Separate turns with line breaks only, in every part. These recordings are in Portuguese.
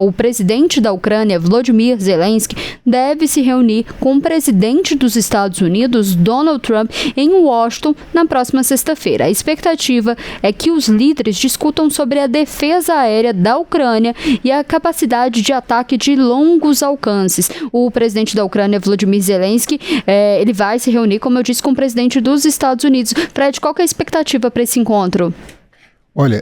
O presidente da Ucrânia, Volodymyr Zelensky, deve se reunir com o presidente dos Estados Unidos, Donald Trump, em Washington na próxima sexta-feira. A expectativa é que os líderes discutam sobre a defesa aérea da Ucrânia e a capacidade de ataque de longos alcances. O presidente da Ucrânia, Volodymyr Zelensky, ele vai se reunir, como eu disse, com o presidente dos Estados Unidos. Fred, qual que é a expectativa para esse encontro?
Olha,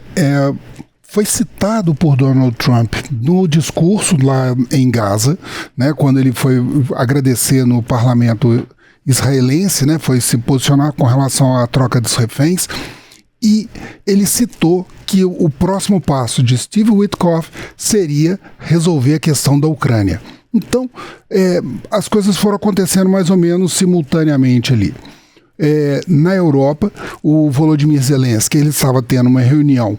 foi citado por Donald Trump no discurso lá em Gaza, né, quando ele foi agradecer no parlamento israelense, né, foi se posicionar com relação à troca dos reféns, e ele citou que o próximo passo de Steve Witkoff seria resolver a questão da Ucrânia. Então, as coisas foram acontecendo mais ou menos simultaneamente ali. Na Europa, o Volodymyr Zelensky ele estava tendo uma reunião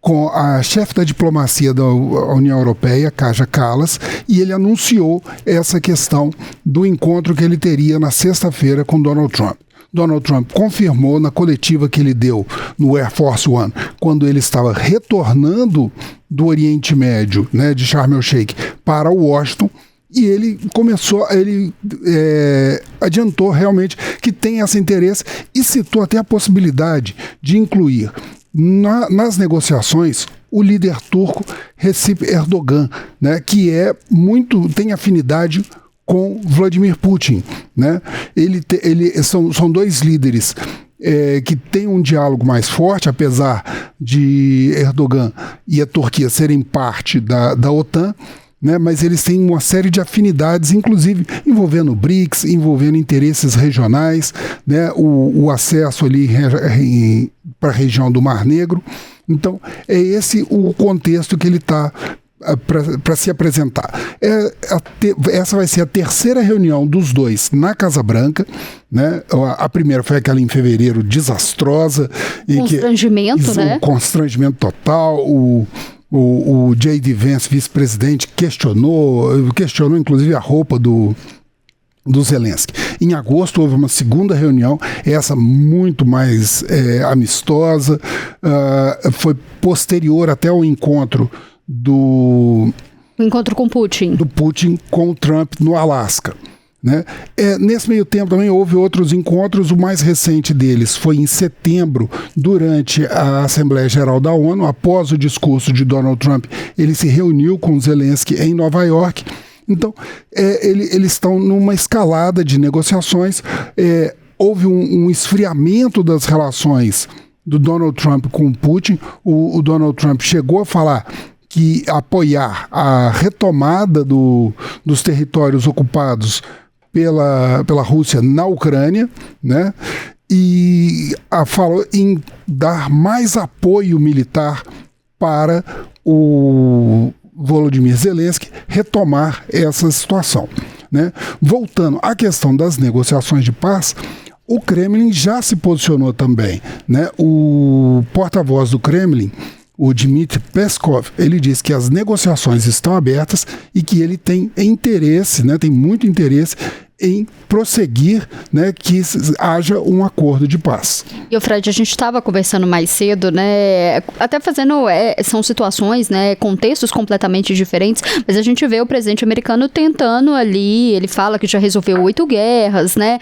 com a chefe da diplomacia da União Europeia, Kaja Kallas, e ele anunciou essa questão do encontro que ele teria na sexta-feira com Donald Trump. Donald Trump confirmou na coletiva que ele deu no Air Force One, quando ele estava retornando do Oriente Médio, né, de Sharm el-Sheikh, para Washington, e ele adiantou realmente que tem esse interesse e citou até a possibilidade de incluir nas negociações o líder turco Recep Erdogan, né, que tem afinidade com Vladimir Putin, né? São dois líderes que têm um diálogo mais forte, apesar de Erdogan e a Turquia serem parte da OTAN, né, mas eles têm uma série de afinidades, inclusive envolvendo o BRICS, envolvendo interesses regionais, né, o acesso ali para a região do Mar Negro. Então, é esse o contexto que ele está para se apresentar. Essa vai ser a terceira reunião dos dois na Casa Branca, né? A primeira foi aquela em fevereiro, desastrosa.
Constrangimento, né?
Constrangimento total. O J.D. Vance, vice-presidente, questionou inclusive a roupa do Zelensky. Em agosto houve uma segunda reunião, essa muito mais amistosa, foi posterior até o encontro
o encontro com Putin.
Do Putin com o Trump no Alasca. Né? Nesse meio tempo também houve outros encontros, o mais recente deles foi em setembro, durante a Assembleia Geral da ONU. Após o discurso de Donald Trump, ele se reuniu com Zelensky em Nova York. Então, eles estão numa escalada de negociações. Houve um esfriamento das relações do Donald Trump com o Putin. O Donald Trump chegou a falar que apoiar a retomada dos territórios ocupados pela Rússia na Ucrânia, né? E falou em dar mais apoio militar para o Volodymyr Zelensky retomar essa situação, né? Voltando à questão das negociações de paz, o Kremlin já se posicionou também, né? O porta-voz do Kremlin, o Dmitry Peskov, ele diz que as negociações estão abertas e que ele tem interesse, né, tem muito interesse em prosseguir, né, que haja um acordo de paz.
E o Fred, a gente estava conversando mais cedo, né, até fazendo, são situações, né, contextos completamente diferentes, mas a gente vê o presidente americano tentando ali, ele fala que já resolveu 8 guerras, né,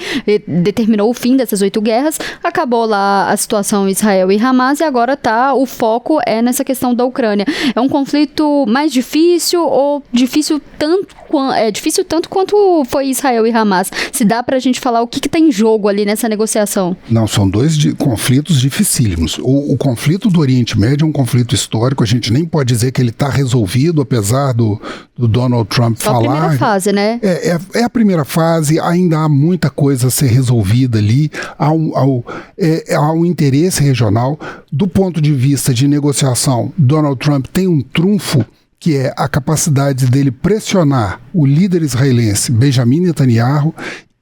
determinou o fim dessas 8 guerras, acabou lá a situação Israel e Hamas e agora o foco nessa questão da Ucrânia. É um conflito mais difícil ou difícil tanto quanto foi Israel e Hamas? Se dá pra gente falar o que tá em jogo ali nessa negociação?
Não, são dois conflitos dificílimos. O conflito do Oriente Médio é um conflito histórico, a gente nem pode dizer que ele está resolvido, apesar do Donald Trump falar.
É a primeira fase, né?
É a primeira fase, ainda há muita coisa a ser resolvida ali, há um interesse regional. Do ponto de vista de negociação, Donald Trump tem um trunfo, que é a capacidade dele pressionar o líder israelense Benjamin Netanyahu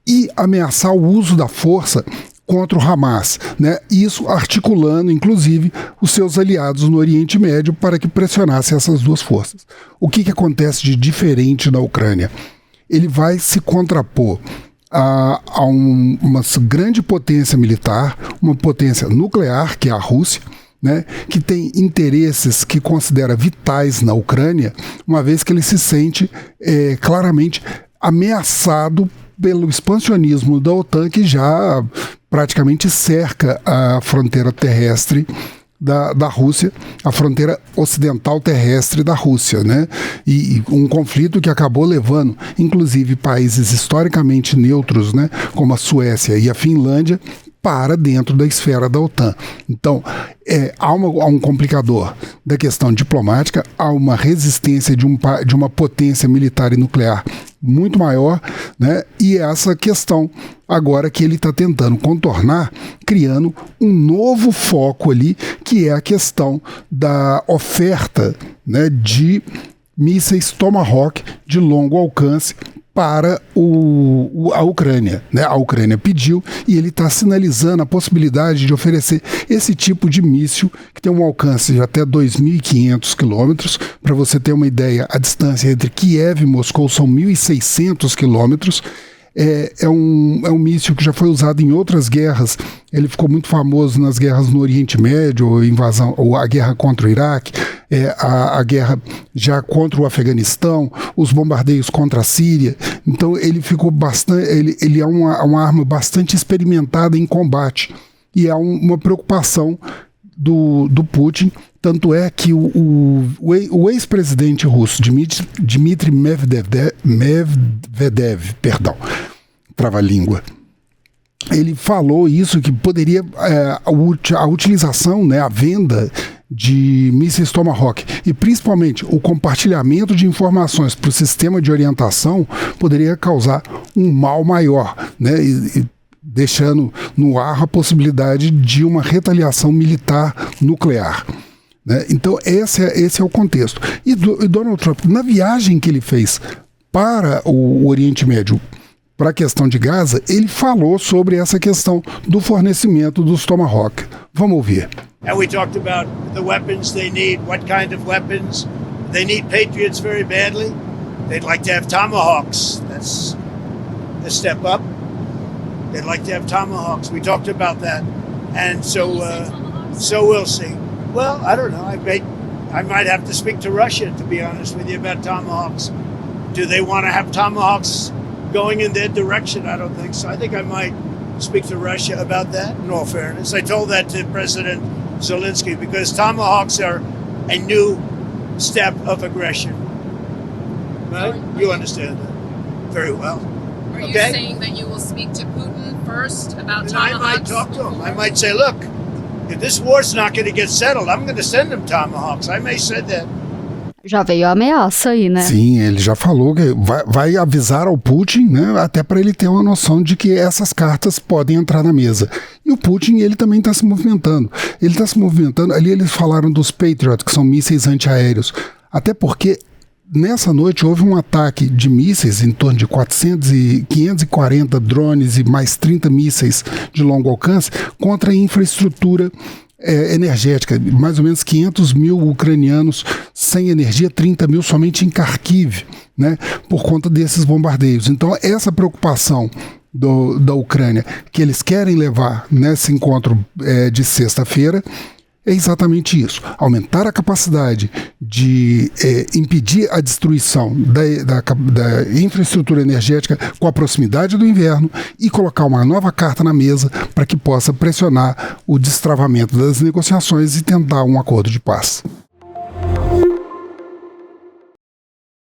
e ameaçar o uso da força contra o Hamas, né? Isso articulando, inclusive, os seus aliados no Oriente Médio para que pressionasse essas duas forças. O que acontece de diferente na Ucrânia? Ele vai se contrapor a uma grande potência militar, uma potência nuclear, que é a Rússia, né, que tem interesses que considera vitais na Ucrânia, uma vez que ele se sente claramente ameaçado pelo expansionismo da OTAN, que já praticamente cerca a fronteira terrestre da Rússia, a fronteira ocidental terrestre da Rússia, né? E um conflito que acabou levando, inclusive, países historicamente neutros, né, como a Suécia e a Finlândia, para dentro da esfera da OTAN. Então, há um complicador da questão diplomática, há uma resistência de uma potência militar e nuclear muito maior, né? E essa questão agora que ele está tentando contornar, criando um novo foco ali, que é a questão da oferta, né, de mísseis Tomahawk de longo alcance para a Ucrânia, né? A Ucrânia pediu e ele está sinalizando a possibilidade de oferecer esse tipo de míssil que tem um alcance de até 2.500 quilômetros. Para você ter uma ideia, a distância entre Kiev e Moscou são 1.600 quilômetros. É um míssil que já foi usado em outras guerras. Ele ficou muito famoso nas guerras no Oriente Médio, ou a guerra contra o Iraque, a guerra já contra o Afeganistão, os bombardeios contra a Síria. Então ele ficou bastante. Ele é uma arma bastante experimentada em combate. E há uma preocupação do Putin. Tanto é que o ex-presidente russo, Dmitry Medvedev, trava-língua, ele falou isso, que poderia a utilização, né, a venda de mísseis Tomahawk e principalmente o compartilhamento de informações para o sistema de orientação poderia causar um mal maior, né, deixando no ar a possibilidade de uma retaliação militar nuclear. Né? Então esse é o contexto. E Donald Trump, na viagem que ele fez para o Oriente Médio, para a questão de Gaza, ele falou sobre essa questão do fornecimento dos Tomahawk. Vamos ouvir.
And we talked about the weapons they need, what kind of weapons. They need Patriots very badly. They'd like to have Tomahawks. That's a step up. They'd like to have Tomahawks. We talked about that. And so we'll see. Well, I don't know. I might have to speak to Russia, to be honest with you, about Tomahawks. Do they want to have Tomahawks going in their direction? I don't think so. I think I might speak to Russia about that, in all fairness. I told that to President Zelensky, because Tomahawks are a new step of aggression. Right? You understand that very well.
Are you saying that you will speak to Putin first about Tomahawks?
I might talk to him. I might say, look, if this war's not going to get settled, I'm going to send him Tomahawks. I may say that.
Já veio a ameaça aí, né?
Sim, ele já falou que vai avisar ao Putin, né, até para ele ter uma noção de que essas cartas podem entrar na mesa. E o Putin, ele também está se movimentando. Ele está se movimentando. Ali eles falaram dos Patriot, que são mísseis antiaéreos. Até porque nessa noite houve um ataque de mísseis, em torno de 540 drones e mais 30 mísseis de longo alcance, contra a infraestrutura energética. Mais ou menos 500 mil ucranianos sem energia, 30 mil somente em Kharkiv, né, por conta desses bombardeios. Então essa preocupação da Ucrânia, que eles querem levar nesse encontro de sexta-feira, é exatamente isso: aumentar a capacidade de impedir a destruição da infraestrutura energética com a proximidade do inverno e colocar uma nova carta na mesa para que possa pressionar o destravamento das negociações e tentar um acordo de paz.